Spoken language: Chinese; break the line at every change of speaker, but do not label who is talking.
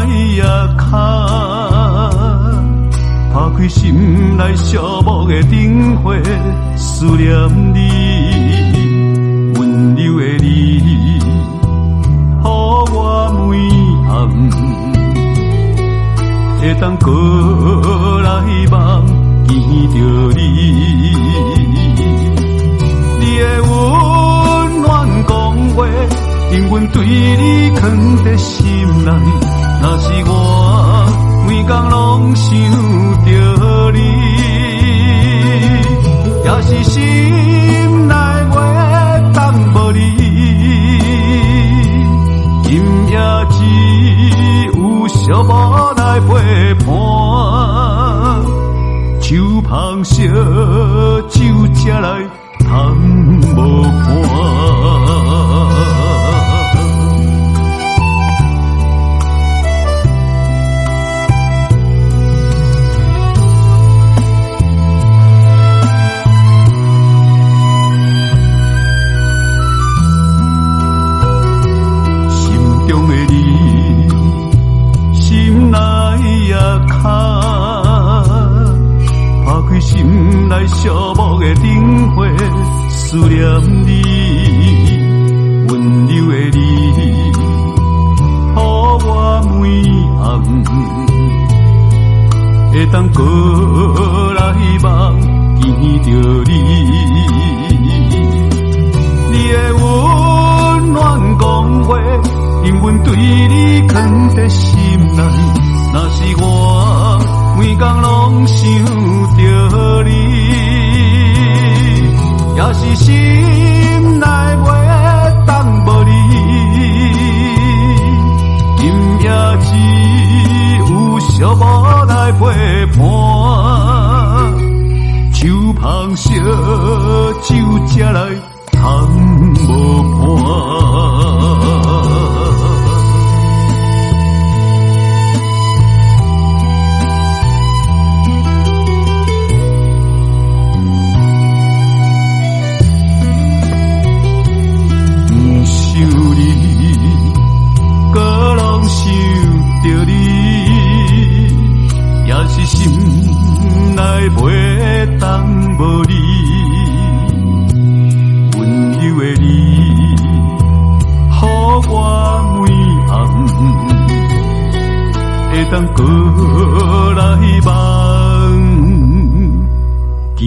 夜卡，打开心内寂寞的灯火，思念你，温柔的你，予我每暗会当过来梦见着你，你的温暖讲话，永远对你藏在心内。若是我每天拢想着你，也是心内袂当无你，今夜只有寂寞来陪伴，手捧烧酒才来通无伴。心内寂寞的灯火，思念你，温柔的你，予我每暗会当过来梦见着你，你的温暖讲话，永远对你藏在心内。若是我每天拢想着你，也是心内袂当无你，今夜只有寂寞来陪伴，手捧烧酒才来通无伴。心内袂当无你，温柔的你，予我每暗会当过来梦见。